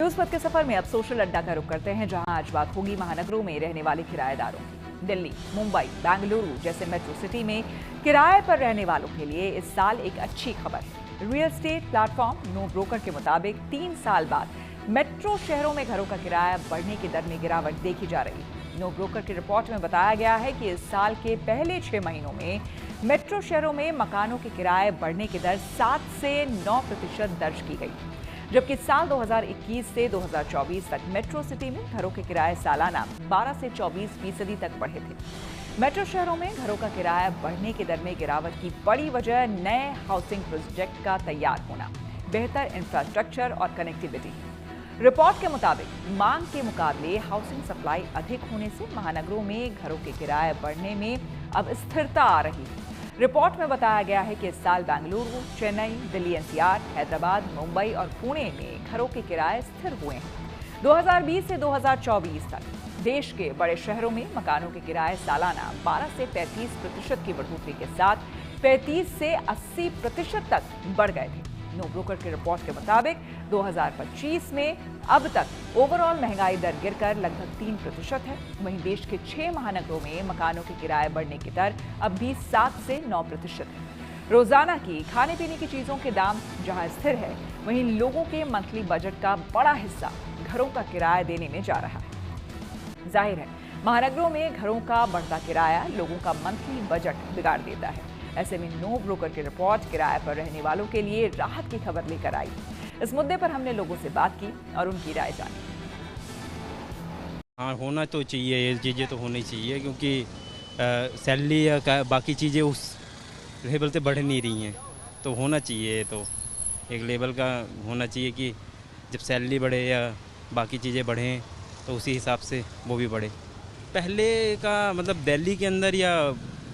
News पथ के सफर में अब सोशल अड्डा का रुख करते हैं, जहां आज बात होगी महानगरों में रहने वाले किराएदारों की। दिल्ली, मुंबई, बेंगलुरु जैसे मेट्रो सिटी में किराए पर रहने वालों के लिए इस साल एक अच्छी खबर है। Real estate platform no broker के मुताबिक 3 साल बाद मेट्रो शहरों में घरों का किराया बढ़ने की दर में गिरावट देखी जा रही है। नो ब्रोकर की रिपोर्ट में बताया गया है कि इस साल के पहले 6 महीनों में मेट्रो शहरों में मकानों के किराए बढ़ने की दर 7 से 9% दर्ज की गई, जबकि साल 2021 से 2024 तक मेट्रो सिटी में घरों के किराए सालाना 12 से 24% तक बढ़े थे। मेट्रो शहरों में घरों का किराया बढ़ने की दर में गिरावट की बड़ी वजह नए हाउसिंग प्रोजेक्ट का तैयार होना, बेहतर इंफ्रास्ट्रक्चर और कनेक्टिविटी। रिपोर्ट के मुताबिक मांग के मुकाबले हाउसिंग सप्लाई अधिक होने से महानगरों में घरों के किराए बढ़ने में अब स्थिरता आ रही है। रिपोर्ट में बताया गया है कि इस साल बेंगलुरु, चेन्नई, दिल्ली एनसीआर, हैदराबाद, मुंबई और पुणे में घरों के किराए स्थिर हुए हैं। 2020 से 2024 तक देश के बड़े शहरों में मकानों के किराए सालाना 12 से 35% की बढ़ोतरी के साथ 35 से 80% तक बढ़ गए थे। नो ब्रोकर की रिपोर्ट के मुताबिक 2025 में अब तक ओवरऑल महंगाई दर गिरकर लगभग 3% है। वहीं देश के 6 महानगरों में मकानों के किराए बढ़ने की दर अब भी 7 से 9% है। रोजाना की खाने पीने की चीजों के दाम जहां स्थिर है, वहीं लोगों के मंथली बजट का बड़ा हिस्सा घरों का किराया देने में जा रहा है। जाहिर है, महानगरों में घरों का बढ़ता किराया लोगों का मंथली बजट बिगाड़ देता है। ऐसे में नो ब्रोकर की रिपोर्ट किराए पर रहने वालों के लिए राहत की खबर लेकर आई। इस मुद्दे पर हमने लोगों से बात की और उनकी राय जानी। हाँ, होना तो चाहिए, ये चीज़ें तो होनी चाहिए, क्योंकि सैलरी या बाकी चीज़ें उस लेवल से बढ़ नहीं रही हैं, तो होना चाहिए। ये तो एक लेवल का होना चाहिए कि जब सैलरी बढ़े या बाकी चीज़ें बढ़ें तो उसी हिसाब से वो भी बढ़े। पहले का मतलब दिल्ली के अंदर या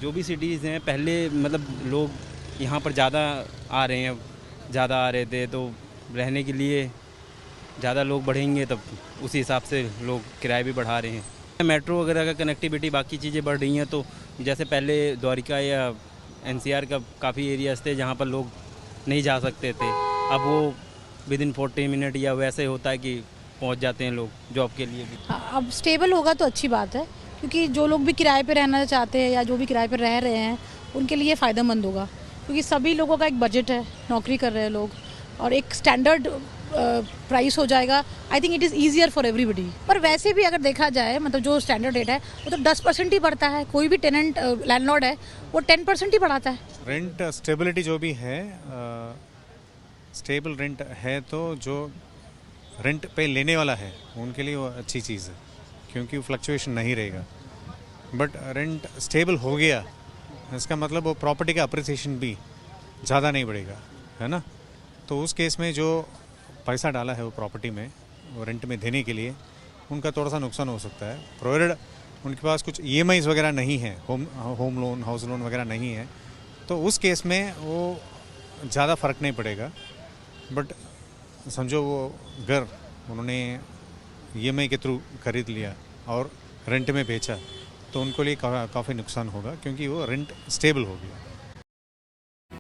जो भी सिटीज़ हैं, पहले मतलब लोग यहाँ पर ज़्यादा आ रहे हैं, ज़्यादा आ रहे थे, तो रहने के लिए ज़्यादा लोग बढ़ेंगे, तब उसी हिसाब से लोग किराए भी बढ़ा रहे हैं। मेट्रो वगैरह का कनेक्टिविटी बाकी चीज़ें बढ़ रही हैं, तो जैसे पहले द्वारिका या एनसीआर का काफ़ी एरियाज थे जहाँ पर लोग नहीं जा सकते थे, अब वो विदिन 40 मिनट या वैसे होता है कि पहुँच जाते हैं लोग जॉब के लिए भी। अब स्टेबल होगा तो अच्छी बात है, क्योंकि जो लोग भी किराए पे रहना चाहते हैं या जो भी किराए पे रह रहे हैं उनके लिए फ़ायदेमंद होगा, क्योंकि सभी लोगों का एक बजट है, नौकरी कर रहे हैं लोग, और एक स्टैंडर्ड प्राइस हो जाएगा। I think it is easier for everybody. पर वैसे भी अगर देखा जाए, मतलब जो स्टैंडर्ड रेट है वो तो 10% ही बढ़ता है। कोई भी टेनेंट लैंडलॉर्ड है वो 10% ही बढ़ाता है। रेंट स्टेबिलिटी जो भी है, स्टेबल रेंट है, तो जो रेंट पे लेने वाला है उनके लिए वो अच्छी चीज़ है, क्योंकि फ्लक्चुएशन नहीं रहेगा। बट रेंट स्टेबल हो गया, इसका मतलब वो प्रॉपर्टी का अप्रिसिएशन भी ज़्यादा नहीं बढ़ेगा, है ना। तो उस केस में जो पैसा डाला है वो प्रॉपर्टी में, वो रेंट में देने के लिए, उनका थोड़ा सा नुकसान हो सकता है। प्रोवाइडेड उनके पास कुछ EMIs वगैरह नहीं है, होम लोन, हाउस लोन वगैरह नहीं है, तो उस केस में वो ज़्यादा फ़र्क नहीं पड़ेगा। बट समझो वो घर उन्होंने EMI के थ्रू खरीद लिया और रेंट में बेचा, तो उनको लिए काफ़ी नुकसान होगा, क्योंकि वो रेंट स्टेबल हो गया।